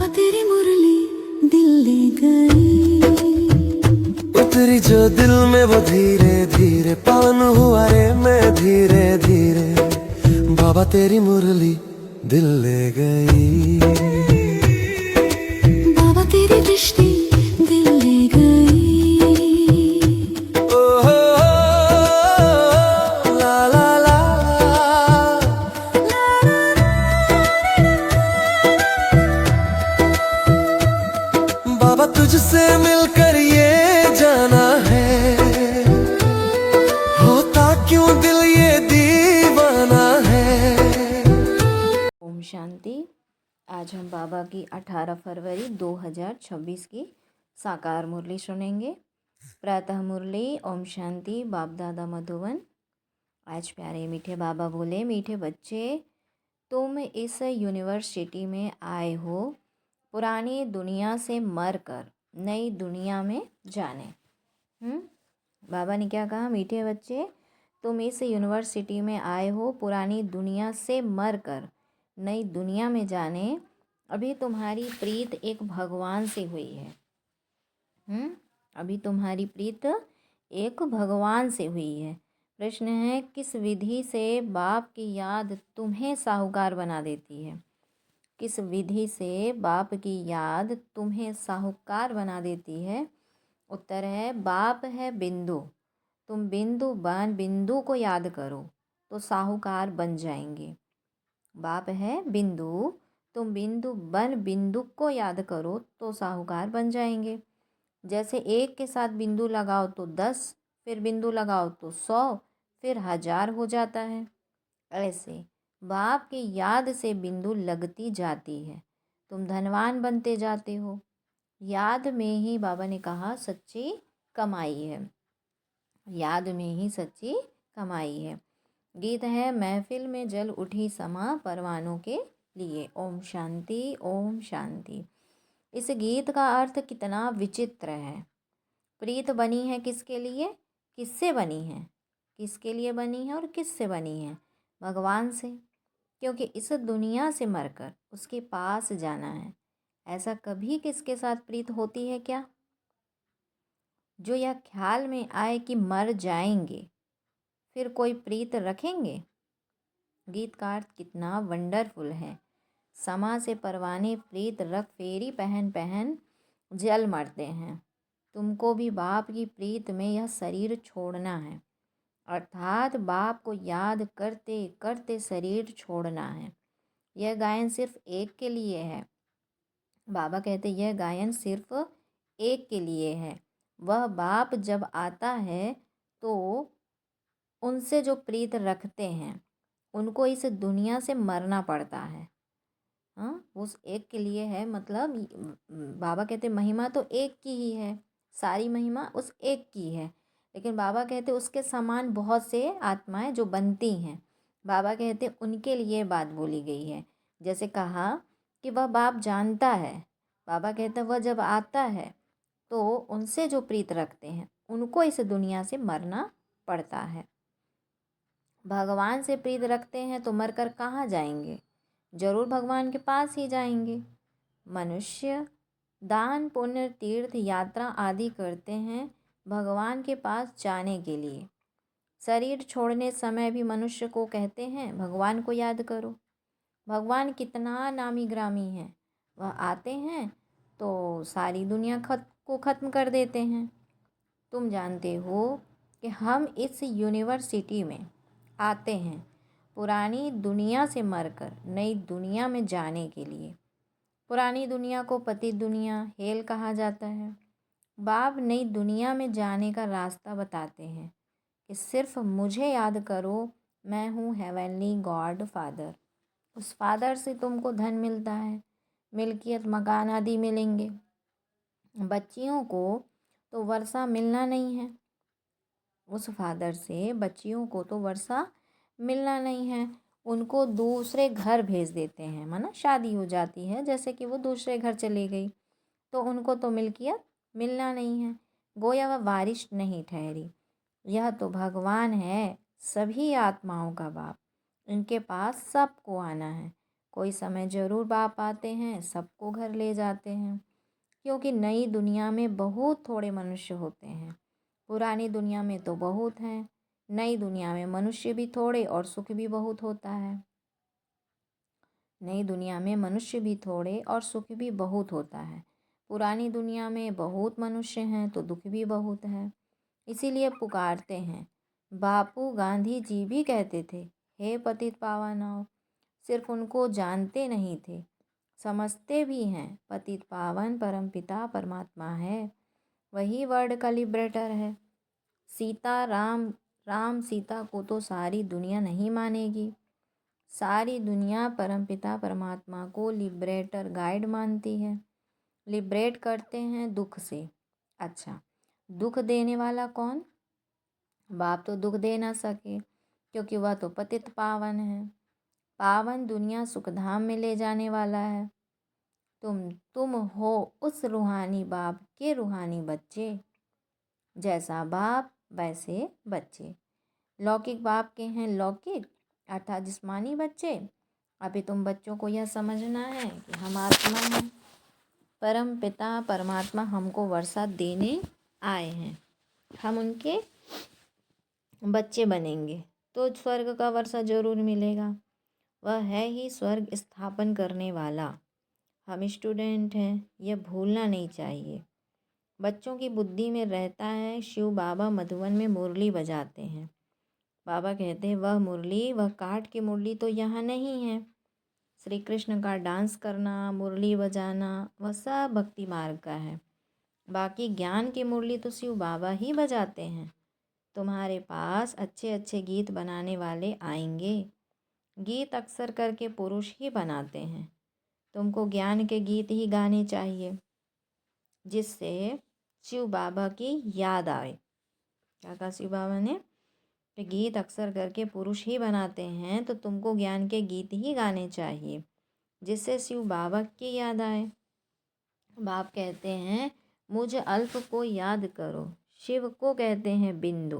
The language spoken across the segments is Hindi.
बाबा तेरी मुरली दिल ले गई, उतरी जो दिल में वो धीरे धीरे, पावन हुआ रे मैं धीरे धीरे। बाबा तेरी मुरली दिल ले गई, बाबा तेरी दृष्टि दिल ले गई। ओ हो ला ला ला। बाबा तुझसे मिलकर ये जाना है, होता क्यों दिल ये दीवाना है। ओम शांति। आज हम बाबा की 18 फरवरी 2026 की साकार मुरली सुनेंगे। प्रातः मुरली ओम शांति। बाप दादा मधुबन। आज प्यारे मीठे बाबा बोले, मीठे बच्चे, तुम इस यूनिवर्सिटी में आए हो पुरानी दुनिया से मर कर नई दुनिया में जाने। बाबा ने क्या कहा? मीठे बच्चे, तुम इस यूनिवर्सिटी में आए हो पुरानी दुनिया से मर कर नई दुनिया में जाने। अभी तुम्हारी प्रीत एक भगवान से हुई है। अभी तुम्हारी प्रीत एक भगवान से हुई है। प्रश्न है, किस विधि से बाप की याद तुम्हें साहूकार बना देती है? किस विधि से बाप की याद तुम्हें साहूकार बना देती है? उत्तर है, बाप है बिंदु। तुम बिंदु को याद करो तो साहूकार बन जाएंगे। बाप है बिंदु, तुम बिंदु को याद करो तो साहूकार बन जाएंगे। जैसे एक के साथ बिंदु लगाओ तो 10, फिर बिंदु लगाओ तो 100, फिर 1000 हो जाता है। ऐसे बाप की याद से बिंदु लगती जाती है, तुम धनवान बनते जाते हो। याद में ही बाबा ने कहा सच्ची कमाई है, याद में ही सच्ची कमाई है। गीत है, महफिल में जल उठी समा परवानों के लिए। ओम शांति ओम शांति। इस गीत का अर्थ कितना विचित्र है। प्रीत बनी है किसके लिए? किससे बनी है? किसके लिए बनी है और किससे बनी है? भगवान से, क्योंकि इस दुनिया से मरकर उसके पास जाना है। ऐसा कभी किसके साथ प्रीत होती है क्या? जो यह ख्याल में आए कि मर जाएंगे, फिर कोई प्रीत रखेंगे? गीत का अर्थ कितना वंडरफुल है। समा से परवाने प्रीत रख फेरी पहन पहन जल मरते हैं। तुमको भी बाप की प्रीत में यह शरीर छोड़ना है, अर्थात बाप को याद करते करते शरीर छोड़ना है। यह गायन सिर्फ एक के लिए है। बाबा कहते यह गायन सिर्फ एक के लिए है। वह बाप जब आता है तो उनसे जो प्रीत रखते हैं उनको इस दुनिया से मरना पड़ता है। उस एक के लिए है, मतलब बाबा कहते महिमा तो एक की ही है, सारी महिमा उस एक की है। लेकिन बाबा कहते उसके समान बहुत से आत्माएं जो बनती हैं, बाबा कहते उनके लिए बात बोली गई है। जैसे कहा कि वह बाप जानता है, बाबा कहते वह जब आता है तो उनसे जो प्रीत रखते हैं उनको इस दुनिया से मरना पड़ता है। भगवान से प्रीत रखते हैं तो मरकर कहाँ जाएंगे? जरूर भगवान के पास ही जाएंगे। मनुष्य दान पुण्य तीर्थ यात्रा आदि करते हैं भगवान के पास जाने के लिए। शरीर छोड़ने समय भी मनुष्य को कहते हैं भगवान को याद करो। भगवान कितना नामी ग्रामी है, वह आते हैं तो सारी दुनिया को ख़त्म कर देते हैं। तुम जानते हो कि हम इस यूनिवर्सिटी में आते हैं पुरानी दुनिया से मरकर नई दुनिया में जाने के लिए। पुरानी दुनिया को पतित दुनिया, हेल कहा जाता है। बाप नई दुनिया में जाने का रास्ता बताते हैं कि सिर्फ मुझे याद करो, मैं हूँ हेवनली गॉड फादर। उस फादर से तुमको धन मिलता है, मिल्कियत मकान आदि मिलेंगे। बच्चियों को तो वर्षा मिलना नहीं है, उस फादर से बच्चियों को तो वर्षा मिलना नहीं है। उनको दूसरे घर भेज देते हैं, माना शादी हो जाती है, जैसे कि वो दूसरे घर चली गई तो उनको तो मिल्कियत मिलना नहीं है, गोया वह वारिश नहीं ठहरी। यह तो भगवान है, सभी आत्माओं का बाप। इनके पास सबको आना है। कोई समय ज़रूर बाप आते हैं, सबको घर ले जाते हैं, क्योंकि नई दुनिया में बहुत थोड़े मनुष्य होते हैं। पुरानी दुनिया में तो बहुत हैं। नई दुनिया में मनुष्य भी थोड़े और सुख भी बहुत होता है। नई दुनिया में मनुष्य भी थोड़े और सुख भी बहुत होता है। पुरानी दुनिया में बहुत मनुष्य हैं तो दुख भी बहुत है। इसीलिए पुकारते हैं। बापू गांधी जी भी कहते थे, हे पतित पावनों। सिर्फ उनको जानते नहीं थे, समझते भी हैं। पतित पावन परमपिता परमात्मा है, वही वर्ल्ड का लिबरेटर है। सीता राम, राम सीता को तो सारी दुनिया नहीं मानेगी। सारी दुनिया परमपिता परमात्मा को लिबरेटर गाइड मानती है। लिबरेट करते हैं दुख से। अच्छा, दुख देने वाला कौन? बाप तो दुख दे ना सके, क्योंकि वह तो पतित पावन है। पावन दुनिया सुखधाम में ले जाने वाला है। तुम हो उस रूहानी बाप के रूहानी बच्चे। जैसा बाप वैसे बच्चे। लौकिक बाप के हैं लौकिक अर्थात जिस्मानी बच्चे। अभी तुम बच्चों को यह समझना है कि हम आत्मा हैं। परम पिता परमात्मा हमको वर्षा देने आए हैं, हम उनके बच्चे बनेंगे तो स्वर्ग का वर्षा जरूर मिलेगा। वह है ही स्वर्ग स्थापन करने वाला। हम स्टूडेंट हैं, यह भूलना नहीं चाहिए। बच्चों की बुद्धि में रहता है शिव बाबा मधुबन में मुरली बजाते हैं। बाबा कहते हैं वह मुरली, वह काठ की मुरली तो यहाँ नहीं है। श्री कृष्ण का डांस करना, मुरली बजाना, वह सब भक्ति मार्ग का है। बाकी ज्ञान की मुरली तो शिव बाबा ही बजाते हैं। तुम्हारे पास अच्छे अच्छे गीत बनाने वाले आएंगे। गीत अक्सर करके पुरुष ही बनाते हैं। तुमको ज्ञान के गीत ही गाने चाहिए, जिससे शिव बाबा की याद आए। क्या कहा शिव बाबा ने? कि गीत अक्सर करके पुरुष ही बनाते हैं, तो तुमको ज्ञान के गीत ही गाने चाहिए, जिससे शिव बाबा की याद आए। बाप कहते हैं मुझ अल्प को याद करो। शिव को कहते हैं बिंदु।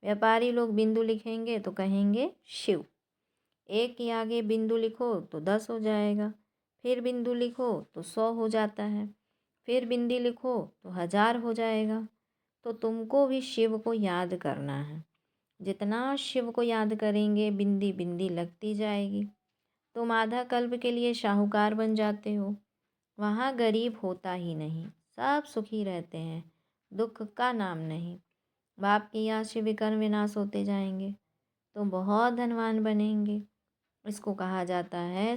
व्यापारी लोग बिंदु लिखेंगे तो कहेंगे शिव। एक के आगे बिंदु लिखो तो 10 हो जाएगा, फिर बिंदु लिखो तो 100 हो जाता है, फिर बिंदी लिखो तो 1000 हो जाएगा। तो तुमको भी शिव को याद करना है। जितना शिव को याद करेंगे बिंदी बिंदी लगती जाएगी। तुम आधा कल्प के लिए शाहूकार बन जाते हो। वहाँ गरीब होता ही नहीं, सब सुखी रहते हैं, दुख का नाम नहीं। बाप की याद से विकर्म विनाश होते जाएंगे, तुम बहुत धनवान बनेंगे। इसको कहा जाता है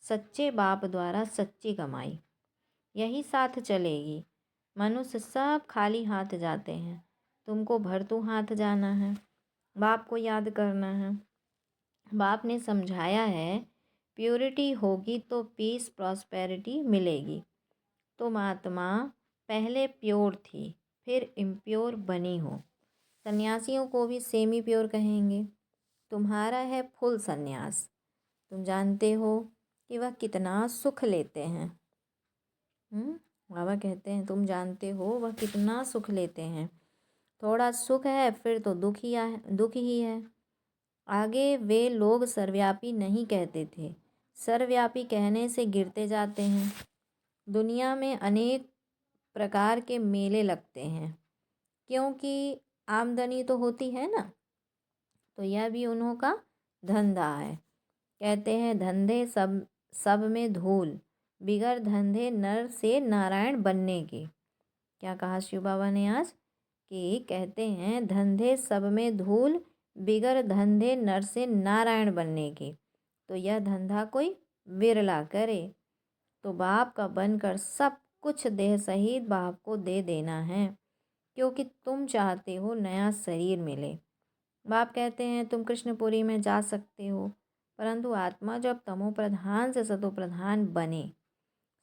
सच्चे बाप द्वारा सच्ची कमाई। यही साथ चलेगी। मनुष्य सब खाली हाथ जाते हैं, तुमको भरतू हाथ जाना है। बाप को याद करना है। बाप ने समझाया है प्योरिटी होगी तो पीस प्रॉस्पेरिटी मिलेगी। तुम आत्मा पहले प्योर थी, फिर इम्प्योर बनी हो। सन्यासियों को भी सेमी प्योर कहेंगे। तुम्हारा है फुल सन्यास। तुम जानते हो कि वह कितना सुख लेते हैं। बाबा कहते हैं तुम जानते हो वह कितना सुख लेते हैं। थोड़ा सुख है फिर तो दुख ही है। आगे वे लोग सर्वव्यापी नहीं कहते थे, सर्वव्यापी कहने से गिरते जाते हैं। दुनिया में अनेक प्रकार के मेले लगते हैं, क्योंकि आमदनी तो होती है ना, तो यह भी उन्हों का धंधा है। कहते हैं धंधे सब में धूल, बिगर धंधे नर से नारायण बनने की। क्या कहा शिव बाबा ने आज? कि कहते हैं धंधे सब में धूल, बिगर धंधे नर से नारायण बनने की। तो यह धंधा कोई विरला करे। तो बाप का बनकर सब कुछ देह सहित बाप को दे देना है, क्योंकि तुम चाहते हो नया शरीर मिले। बाप कहते हैं तुम कृष्णपुरी में जा सकते हो, परंतु आत्मा जब तमो प्रधान से सतो प्रधान बने।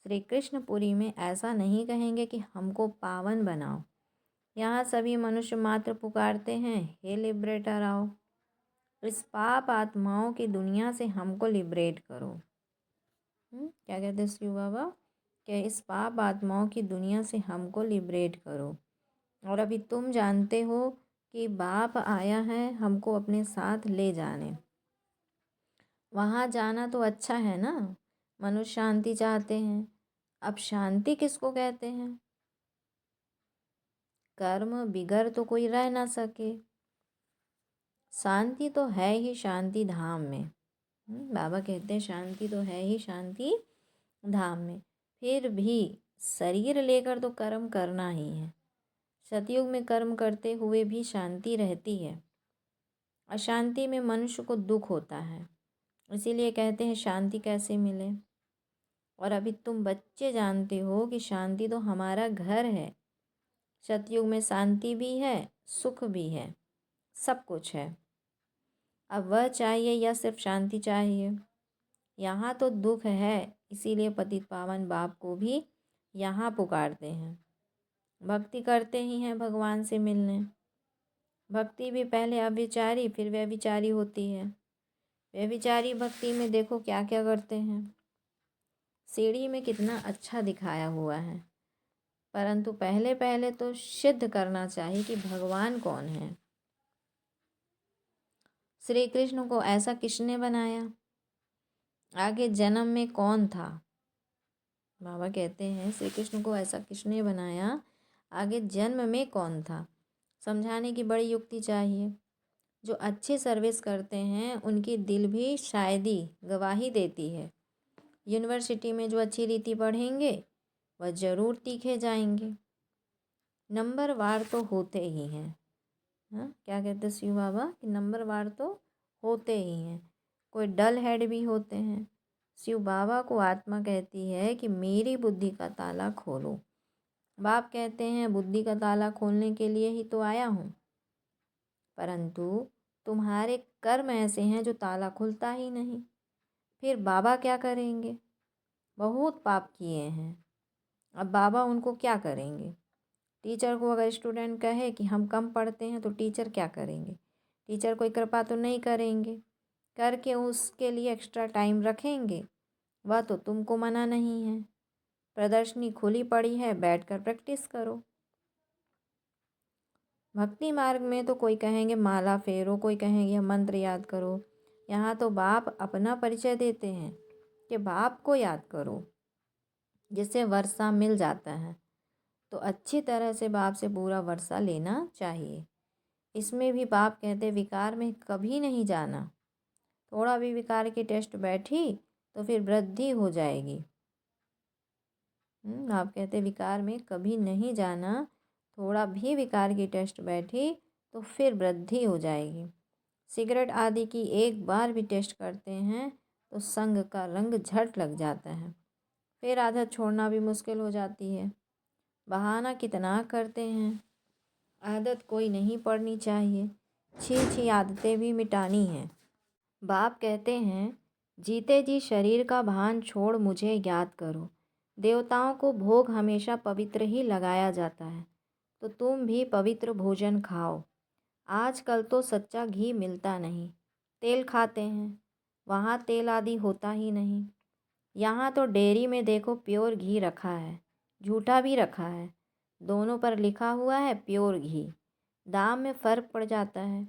श्री कृष्णपुरी में ऐसा नहीं कहेंगे कि हमको पावन बनाओ। यहाँ सभी मनुष्य मात्र पुकारते हैं हे लिबरेटर आओ, इस पाप आत्माओं की दुनिया से हमको लिबरेट करो। क्या कहते हैं शिव बाबा? कि इस पाप आत्माओं की दुनिया से हमको लिबरेट करो। और अभी तुम जानते हो कि बाप आया है हमको अपने साथ ले जाने। वहाँ जाना तो अच्छा है ना, मनुष्य शांति चाहते हैं। अब शांति किसको कहते हैं? कर्म बिगर तो कोई रह ना सके। शांति तो है ही शांति धाम में। बाबा कहते हैं शांति तो है ही शांति धाम में। फिर भी शरीर लेकर तो कर्म करना ही है। सतयुग में कर्म करते हुए भी शांति रहती है। अशांति में मनुष्य को दुख होता है। इसीलिए कहते हैं शांति कैसे मिले। और अभी तुम बच्चे जानते हो कि शांति तो हमारा घर है। सतयुग में शांति भी है, सुख भी है, सब कुछ है। अब वह चाहिए या सिर्फ शांति चाहिए? यहाँ तो दुख है, इसीलिए पतित पावन बाप को भी यहाँ पुकारते हैं। भक्ति करते ही हैं भगवान से मिलने। भक्ति भी पहले अविचारी फिर व्यभिचारी होती है। व्यभिचारी भक्ति में देखो क्या क्या करते हैं। सीढ़ी में कितना अच्छा दिखाया हुआ है, परंतु पहले पहले तो सिद्ध करना चाहिए कि भगवान कौन है। श्री कृष्ण को ऐसा किसने बनाया? आगे जन्म में कौन था? बाबा कहते हैं श्री कृष्ण को ऐसा किसने बनाया, आगे जन्म में कौन था। समझाने की बड़ी युक्ति चाहिए। जो अच्छी सर्विस करते हैं उनकी दिल भी शायदी गवाही देती है। यूनिवर्सिटी में जो अच्छी रीति पढ़ेंगे वह ज़रूर तीखे जाएंगे। नंबर वार तो होते ही हैं। हाँ, क्या कहते शिव बाबा कि नंबर वार तो होते ही हैं। कोई डल हेड भी होते हैं। शिव बाबा को आत्मा कहती है कि मेरी बुद्धि का ताला खोलो। बाप कहते हैं बुद्धि का ताला खोलने के लिए ही तो आया हूँ, परंतु तुम्हारे कर्म ऐसे हैं जो ताला खुलता ही नहीं। फिर बाबा क्या करेंगे? बहुत पाप किए हैं, अब बाबा उनको क्या करेंगे? टीचर को अगर स्टूडेंट कहे कि हम कम पढ़ते हैं तो टीचर क्या करेंगे? टीचर कोई कृपा तो नहीं करेंगे, करके उसके लिए एक्स्ट्रा टाइम रखेंगे। वह तो तुमको मना नहीं है। प्रदर्शनी खुली पड़ी है, बैठकर प्रैक्टिस करो। भक्ति मार्ग में तो कोई कहेंगे माला फेरो, कोई कहेंगे मंत्र याद करो। यहाँ तो बाप अपना परिचय देते हैं कि बाप को याद करो, जिससे वर्षा मिल जाता है। तो अच्छी तरह से बाप से पूरा वर्षा लेना चाहिए। इसमें भी बाप कहते विकार में कभी नहीं जाना। थोड़ा भी विकार की टेस्ट बैठी तो फिर वृद्धि हो जाएगी। आप कहते विकार में कभी नहीं जाना। थोड़ा भी विकार की टेस्ट बैठी तो फिर वृद्धि हो जाएगी। सिगरेट आदि की एक बार भी टेस्ट करते हैं तो संग का रंग झट लग जाता है। फिर आदत छोड़ना भी मुश्किल हो जाती है। बहाना कितना करते हैं। आदत कोई नहीं पड़नी चाहिए। छी आदतें भी मिटानी हैं। बाप कहते हैं जीते जी शरीर का भान छोड़ मुझे याद करो। देवताओं को भोग हमेशा पवित्र ही लगाया जाता है, तो तुम भी पवित्र भोजन खाओ। आजकल तो सच्चा घी मिलता नहीं, तेल खाते हैं। वहाँ तेल आदि होता ही नहीं। यहाँ तो डेयरी में देखो प्योर घी रखा है, झूठा भी रखा है। दोनों पर लिखा हुआ है प्योर घी। दाम में फ़र्क पड़ जाता है।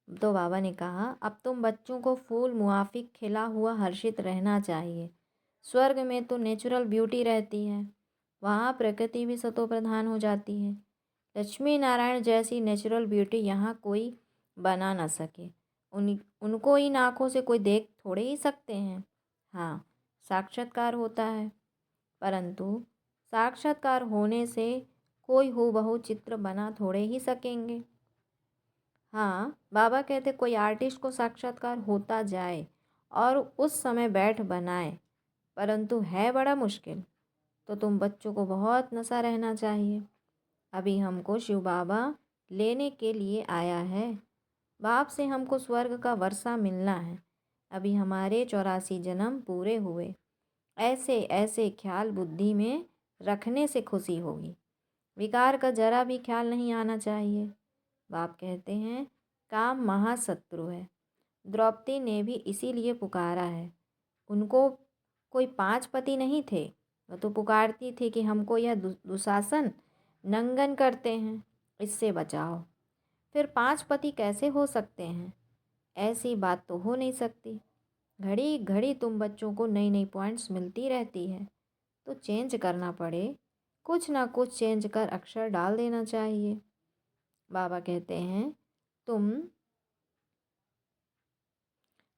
तो बाबा ने कहा अब तुम बच्चों को फूल मुआफिक खिला हुआ हर्षित रहना चाहिए। स्वर्ग में तो नेचुरल ब्यूटी रहती है, वहाँ प्रकृति भी सतो प्रधान हो जाती है। लक्ष्मी नारायण जैसी नेचुरल ब्यूटी यहाँ कोई बना ना सके। उनको इन आँखों से कोई देख थोड़े ही सकते हैं। हाँ, साक्षात्कार होता है, परंतु साक्षात्कार होने से कोई हूबहू चित्र बना थोड़े ही सकेंगे। हाँ, बाबा कहते कोई आर्टिस्ट को साक्षात्कार होता जाए और उस समय बैठ बनाए, परंतु है बड़ा मुश्किल। तो तुम बच्चों को बहुत नशा रहना चाहिए। अभी हमको शिव बाबा लेने के लिए आया है। बाप से हमको स्वर्ग का वर्षा मिलना है। अभी हमारे 84 जन्म पूरे हुए। ऐसे ऐसे ख्याल बुद्धि में रखने से खुशी होगी। विकार का जरा भी ख्याल नहीं आना चाहिए। बाप कहते हैं काम महाशत्रु है। द्रौपदी ने भी इसीलिए पुकारा है। उनको कोई 5 पति नहीं थे, वह तो पुकारती थी कि हमको यह दुशासन नंगन करते हैं, इससे बचाओ। फिर 5 पति कैसे हो सकते हैं? ऐसी बात तो हो नहीं सकती। घड़ी घड़ी तुम बच्चों को नई नई पॉइंट्स मिलती रहती है, तो चेंज करना पड़े, कुछ ना कुछ चेंज कर अक्षर डाल देना चाहिए। बाबा कहते हैं तुम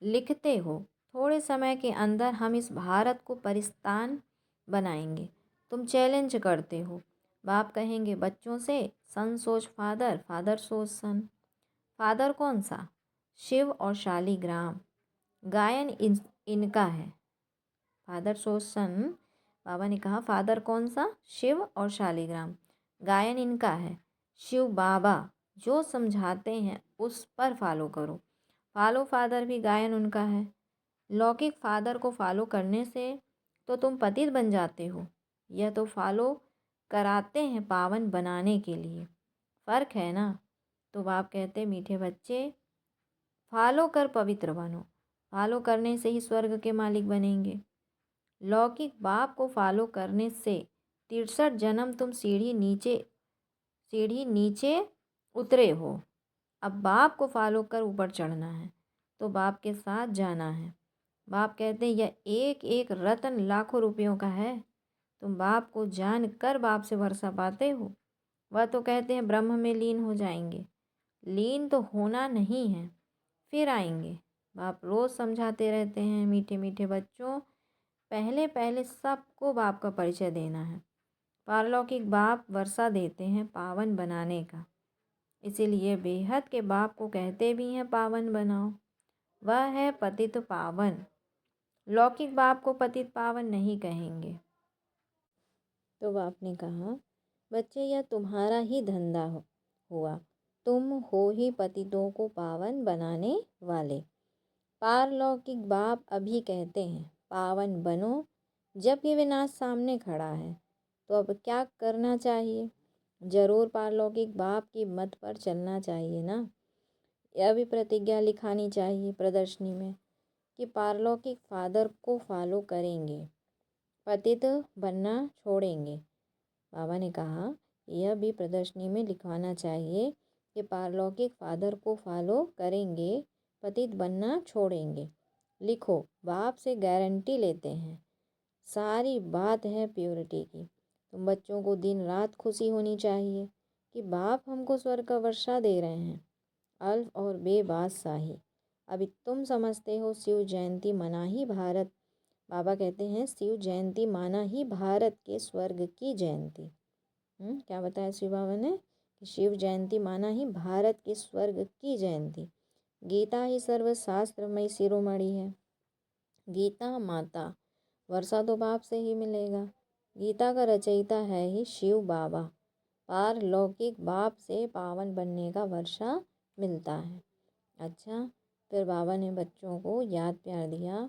लिखते हो, थोड़े समय के अंदर हम इस भारत को परिस्तान बनाएंगे। तुम चैलेंज करते हो। बाप कहेंगे बच्चों से, सन सोच फादर, फादर सोच सन। फादर कौन सा? शिव और शालिग्राम। गायन इनका है। फादर सोच सन, बाबा ने कहा फादर कौन सा? शिव और शालिग्राम। गायन इनका है। शिव बाबा जो समझाते हैं उस पर फॉलो करो। फॉलो फादर भी गायन उनका है। लौकिक फादर को फॉलो करने से तो तुम पतित बन जाते हो, यह तो फॉलो कराते हैं पावन बनाने के लिए। फ़र्क है ना। तो बाप कहते मीठे बच्चे, फॉलो कर पवित्र बनो। फॉलो करने से ही स्वर्ग के मालिक बनेंगे। लौकिक बाप को फॉलो करने से 63 जन्म तुम सीढ़ी नीचे उतरे हो। अब बाप को फॉलो कर ऊपर चढ़ना है, तो बाप के साथ जाना है। बाप कहते हैं यह एक एक रत्न लाखों रुपयों का है। तुम बाप को जान कर बाप से भरोसा पाते हो। वह तो कहते हैं ब्रह्म में लीन हो जाएंगे। लीन तो होना नहीं है, फिर आएंगे। बाप रोज़ समझाते रहते हैं मीठे मीठे बच्चों, पहले पहले सबको बाप का परिचय देना है। पारलौकिक बाप वर्षा देते हैं पावन बनाने का, इसीलिए बेहद के बाप को कहते भी हैं पावन बनाओ। वह है पतित पावन। लौकिक बाप को पतित पावन नहीं कहेंगे। तो बाप ने कहा बच्चे यह तुम्हारा ही धंधा हुआ, तुम हो ही पतितों को पावन बनाने वाले। पारलौकिक बाप अभी कहते हैं पावन बनो, जबकि विनाश सामने खड़ा है। तो अब क्या करना चाहिए? जरूर पारलौकिक बाप की मत पर चलना चाहिए ना। यह भी प्रतिज्ञा लिखानी चाहिए प्रदर्शनी में कि पारलौकिक फादर को फॉलो करेंगे, पतित बनना छोड़ेंगे। बाबा ने कहा यह भी प्रदर्शनी में लिखवाना चाहिए कि पारलौकिक फादर को फॉलो करेंगे, पतित बनना छोड़ेंगे। लिखो, बाप से गारंटी लेते हैं। सारी बात है प्योरिटी की। तुम बच्चों को दिन रात खुशी होनी चाहिए कि बाप हमको स्वर्ग का वर्षा दे रहे हैं, अल्फ और बेबादशाही। अभी तुम समझते हो शिव जयंती मना ही भारत। बाबा कहते हैं शिव जयंती माना ही भारत के स्वर्ग की जयंती। क्या बताया शिव बाबा ने कि शिव जयंती माना ही भारत के स्वर्ग की जयंती। गीता ही सर्वशास्त्रमय शिरोमणि है। गीता माता, वर्षा तो बाप से ही मिलेगा। गीता का रचयिता है ही शिव बाबा। पारलौकिक बाप से पावन बनने का वर्षा मिलता है। अच्छा, फिर बाबा ने बच्चों को याद प्यार दिया।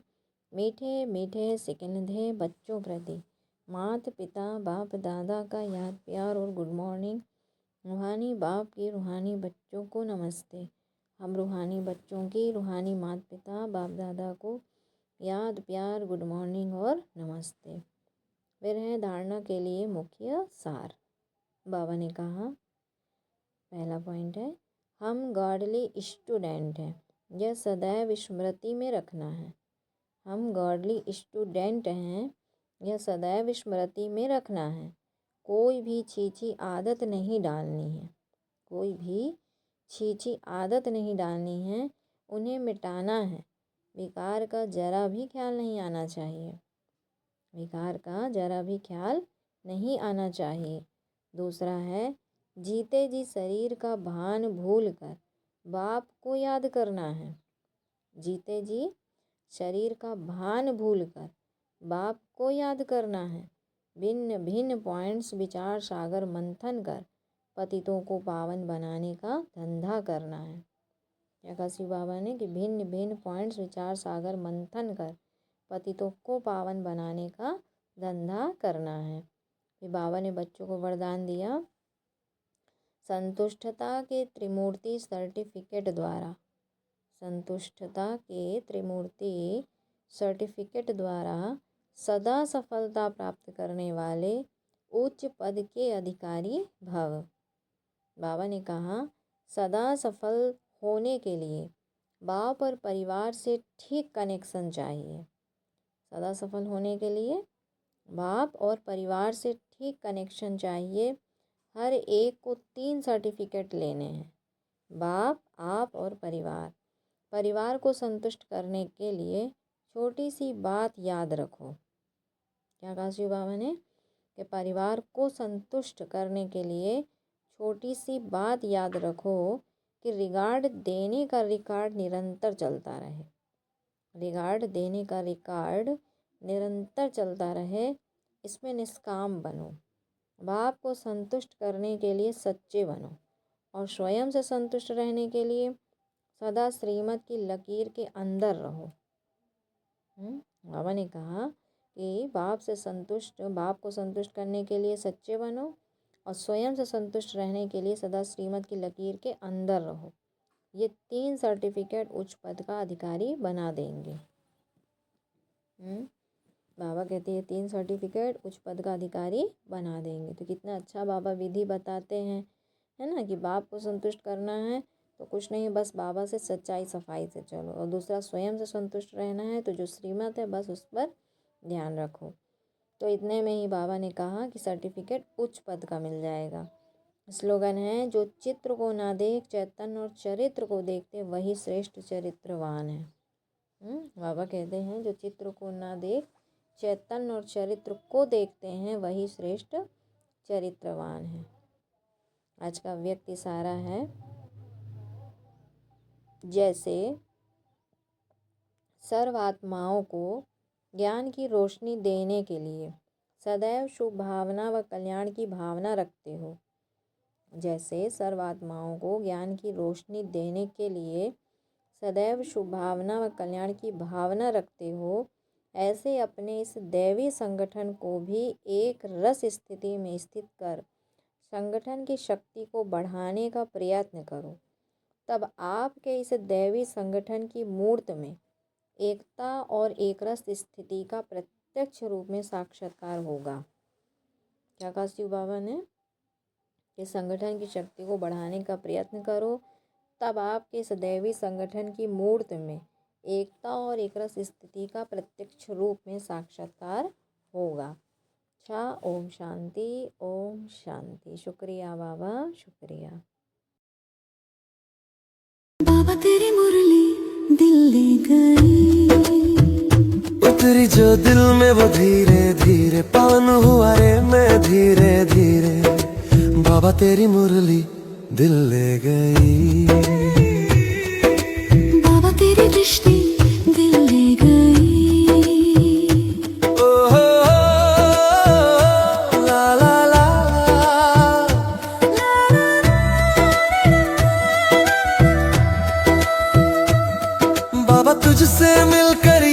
मीठे मीठे सिकंदे बच्चों प्रति माता पिता बाप दादा का याद प्यार और गुड मॉर्निंग। रूहानी बाप की रूहानी बच्चों को नमस्ते। हम रूहानी बच्चों की रूहानी माता पिता बाप दादा को याद प्यार गुड मॉर्निंग और नमस्ते। फिर है धारणा के लिए मुख्य सार। बाबा ने कहा पहला पॉइंट है हम गॉडली स्टूडेंट हैं, यह सदैव स्मृति में रखना है। हम गॉडली स्टूडेंट हैं, यह सदैव स्मृति में रखना है। कोई भी छीछी आदत नहीं डालनी है। कोई भी छीछी आदत नहीं डालनी है, उन्हें मिटाना है। विकार का जरा भी ख्याल नहीं आना चाहिए। विकार का जरा भी ख्याल नहीं आना चाहिए। दूसरा है जीते जी शरीर का भान भूल कर बाप को याद करना है। जीते जी शरीर का भान भूल कर बाप को याद करना है। भिन्न भिन्न पॉइंट्स विचार सागर मंथन कर पतितों को पावन बनाने का धंधा करना है। क्या कहा शिव बाबा ने कि भिन्न भिन्न पॉइंट्स विचार सागर मंथन कर पतितों को पावन बनाने का धंधा करना है। फिर बाबा ने बच्चों को वरदान दिया संतुष्टता के त्रिमूर्ति सर्टिफिकेट द्वारा। संतुष्टता के त्रिमूर्ति सर्टिफिकेट द्वारा सदा सफलता प्राप्त करने वाले उच्च पद के अधिकारी भव। बाबा ने कहा सदा सफल होने के लिए बाप और परिवार से ठीक कनेक्शन चाहिए। सदा सफल होने के लिए बाप और परिवार से ठीक कनेक्शन चाहिए। हर एक को 3 सर्टिफिकेट लेने हैं, बाप, आप और परिवार। परिवार को संतुष्ट करने के लिए छोटी सी बात याद रखो। क्या कहा शिव बाबा ने कि परिवार को संतुष्ट करने के लिए छोटी सी बात याद रखो कि रिगार्ड देने का रिकॉर्ड निरंतर चलता रहे। रिगार्ड देने का रिकॉर्ड निरंतर चलता रहे, इसमें निष्काम बनो। बाप को संतुष्ट करने के लिए सच्चे बनो और स्वयं से संतुष्ट रहने के लिए सदा श्रीमत की लकीर के अंदर रहो। बाबा ने कहा कि बाप को संतुष्ट करने के लिए सच्चे बनो और स्वयं से संतुष्ट रहने के लिए सदा श्रीमत की लकीर के अंदर रहो। ये 3 सर्टिफिकेट उच्च पद का अधिकारी बना देंगे। बाबा कहते हैं 3 सर्टिफिकेट उच्च पद का अधिकारी बना देंगे। तो कितना अच्छा बाबा विधि बताते हैं, है ना, कि बाप को संतुष्ट करना है तो कुछ नहीं, बस बाबा से सच्चाई सफाई से चलो। और दूसरा, स्वयं से संतुष्ट रहना है तो जो श्रीमत है बस उस पर ध्यान रखो। तो इतने में ही बाबा ने कहा कि सर्टिफिकेट उच्च पद का मिल जाएगा। स्लोगन है, जो चित्र को ना देख चैतन्य और चरित्र को देखते वही श्रेष्ठ चरित्रवान है। बाबा कहते हैं जो चित्र को ना देख चैतन्य और चरित्र को देखते हैं वही श्रेष्ठ चरित्रवान है। आज का व्यक्ति सारा है, जैसे सर्व आत्माओं को ज्ञान की रोशनी देने के लिए सदैव शुभ भावना व कल्याण की भावना रखते हो। जैसे सर्व आत्माओं को ज्ञान की रोशनी देने के लिए सदैव शुभ भावना व कल्याण की भावना रखते हो, ऐसे अपने इस दैवी संगठन को भी एक रस स्थिति में स्थित कर संगठन की शक्ति को बढ़ाने का प्रयत्न करो। तब आपके इस दैवी संगठन की मूर्त में एकता और एकरस स्थिति का प्रत्यक्ष रूप में साक्षात्कार होगा। क्या कहा शिव बाबा ने? इस संगठन की शक्ति को बढ़ाने का प्रयत्न करो, तब आपके इस दैवी संगठन की मूर्त में एकता और एकरस स्थिति का प्रत्यक्ष रूप में साक्षात्कार होगा। अच्छा, ओम शांति, ओम शांति। शुक्रिया बाबा, शुक्रिया। बाबा तेरी मुरली दिल ले गई, उतरी जो दिल में वो धीरे धीरे पावन हुआ रे मैं धीरे धीरे। बाबा तेरी मुरली दिल ले गई, बाबा तेरी दृष्टि दिल ले गई। ओ हो ला ला ला बाबा तुझसे मिलकर